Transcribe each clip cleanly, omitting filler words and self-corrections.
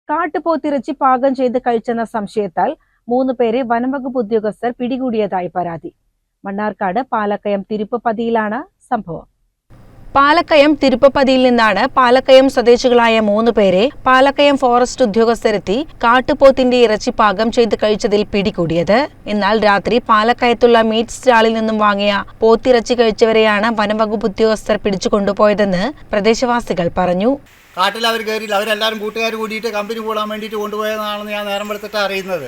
കാട്ടുപോത്തിറച്ചി പാകം ചെയ്ത് കഴിച്ചെന്ന സംശയത്താൽ 3 പേരെ വനംവകുപ്പ് ഉദ്യോഗസ്ഥർ പിടികൂടിയതായി പരാതി. മണ്ണാർക്കാട് പാലക്കയം തിരുപ്പപ്പതിയിലാണ് സംഭവം. പാലക്കയം തിരുപ്പപ്പതിയിൽ നിന്നാണ് പാലക്കയം സ്വദേശികളായ 3 പേരെ പാലക്കയം ഫോറസ്റ്റ് ഉദ്യോഗസ്ഥരെത്തി കാട്ടുപോത്തിന്റെ ഇറച്ചി പാകം ചെയ്ത് കഴിച്ചതിൽ പിടികൂടിയത്. എന്നാൽ രാത്രി പാലക്കയത്തുള്ള മീറ്റ് സ്റ്റാളിൽ നിന്നും വാങ്ങിയ പോത്തിറച്ചി കഴിച്ചവരെയാണ് വനംവകുപ്പ് ഉദ്യോഗസ്ഥർ പിടിച്ചു കൊണ്ടുപോയതെന്ന് പ്രദേശവാസികൾ പറഞ്ഞു. കാട്ടിൽ അവർ കയറിയില്ല, അവരെല്ലാവരും കൂട്ടുകാർ കൂടിയിട്ട് കമ്പനി കൂടാൻ വേണ്ടിയിട്ട് കൊണ്ടുപോയതാണെന്ന് ഞാൻ നേരം എടുത്തിട്ട് അറിയുന്നത്.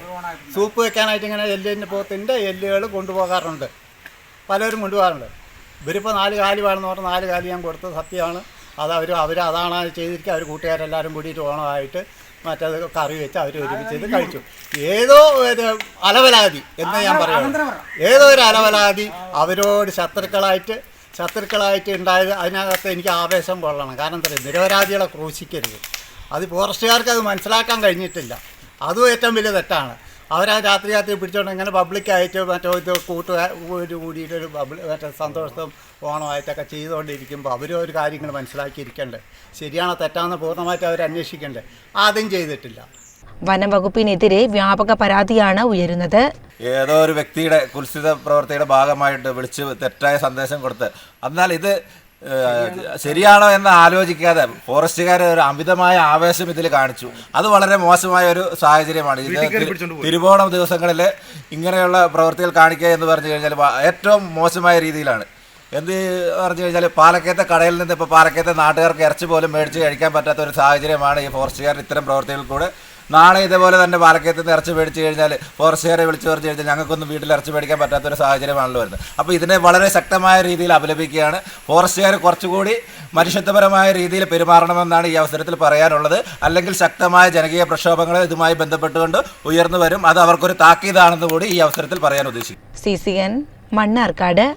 സൂപ്പ് വെക്കാനായിട്ട് ഇങ്ങനെ പോത്തിൻ്റെ എല്ലുകൾ കൊണ്ടുപോകാറുണ്ട്, പലരും കൊണ്ടുപോകാറുണ്ട്. ഇവരിപ്പോൾ 4 കാലി വേണമെന്ന് പറഞ്ഞാൽ 4 കാലി ഞാൻ കൊടുത്തത് സത്യമാണ്. അവർ അതാണ് ചെയ്തിരിക്കുക. അവർ കൂട്ടുകാരെല്ലാവരും കൂടിയിട്ട് ഓണമായിട്ട് മറ്റത് കറി വെച്ച് അവർ ഒരുമിച്ച് കഴിച്ചു. ഏതോ ഒരു അലവലാതി എന്ന് ഞാൻ പറയുന്നത്, ഏതോ ഒരു അലവലാതി അവരോട് ശത്രുക്കളായിട്ട് ഉണ്ടായത്. അതിനകത്ത് എനിക്ക് ആവേശം കൊള്ളണം. കാരണം എന്താ പറയുക, നിരപരാധികളെ ക്രൂശിക്കരുത്. അത് ഫോറസ്റ്റുകാർക്ക് അത് മനസ്സിലാക്കാൻ കഴിഞ്ഞിട്ടില്ല. അതും ഏറ്റവും വലിയ തെറ്റാണ്. അവരാ രാത്രി പിടിച്ചോണ്ട് ഇങ്ങനെ പബ്ലിക്കായിട്ട് ഇത് കൂടിയിട്ടൊരു മറ്റേ സന്തോഷവും ഓണമായിട്ടൊക്കെ ചെയ്തുകൊണ്ടിരിക്കുമ്പോൾ അവരൊരു കാര്യങ്ങൾ മനസ്സിലാക്കിയിരിക്കണ്ടേ, ശരിയാണോ തെറ്റാണെന്ന് പൂർണ്ണമായിട്ട് അവർ അന്വേഷിക്കണ്ടേ. ആദ്യം ചെയ്തിട്ടില്ല. വനംവകുപ്പിനെതിരെ വ്യാപക പരാതിയാണ് ഉയരുന്നത്. ഏതോ ഒരു വ്യക്തിയുടെ കുൽസിത പ്രവൃത്തിയുടെ ഭാഗമായിട്ട് വിളിച്ച് തെറ്റായ സന്ദേശം കൊടുത്ത്, എന്നാൽ ഇത് ശരിയാണോ എന്ന് ആലോചിക്കാതെ ഫോറസ്റ്റുകാർ ഒരു അമിതമായ ആവേശം ഇതിൽ കാണിച്ചു. അത് വളരെ മോശമായ ഒരു സാഹചര്യമാണ്. ഇത് തിരുവോണം ദിവസങ്ങളിൽ ഇങ്ങനെയുള്ള പ്രവൃത്തികൾ കാണിക്കുക എന്ന് പറഞ്ഞു കഴിഞ്ഞാൽ ഏറ്റവും മോശമായ രീതിയിലാണ്. എന്ത് പറഞ്ഞു കഴിഞ്ഞാൽ പാലക്കയത്തെ കടയിൽ നിന്ന് ഇപ്പോൾ പാലക്കയത്തെ നാട്ടുകാർക്ക് ഇറച്ചി പോലും മേടിച്ച് കഴിക്കാൻ പറ്റാത്ത ഒരു സാഹചര്യമാണ് ഈ ഫോറസ്റ്റുകാർ ഇത്തരം പ്രവൃത്തികൾ കൂടെ. നാളെ ഇതേപോലെ തന്നെ പാലക്കയത്ത് നിന്ന് ഇറച്ചി മേടിച്ച് കഴിഞ്ഞാൽ ഫോറസ്റ്റുകാരെ വിളിച്ച് പറഞ്ഞു കഴിഞ്ഞാൽ ഞങ്ങൾക്കൊന്നും വീട്ടിൽ ഇറച്ചി മേടിക്കാൻ പറ്റാത്തൊരു സാഹചര്യമാണല്ലോ വരുന്നത്. അപ്പോൾ ഇതിനെ വളരെ ശക്തമായ രീതിയിൽ അപലപിക്കുകയാണ്. ഫോറസ്റ്റുകാർ കുറച്ചുകൂടി മനുഷ്യത്വപരമായ രീതിയിൽ പെരുമാറണമെന്നാണ് ഈ അവസരത്തിൽ പറയാനുള്ളത്. അല്ലെങ്കിൽ ശക്തമായ ജനകീയ പ്രക്ഷോഭങ്ങൾ ഇതുമായി ബന്ധപ്പെട്ടുകൊണ്ട് ഉയർന്നു വരും. അത് അവർക്കൊരു താക്കീതാണെന്ന് കൂടി ഈ അവസരത്തിൽ പറയാൻ ഉദ്ദേശിക്കും. CCN മണ്ണാർക്കാട്.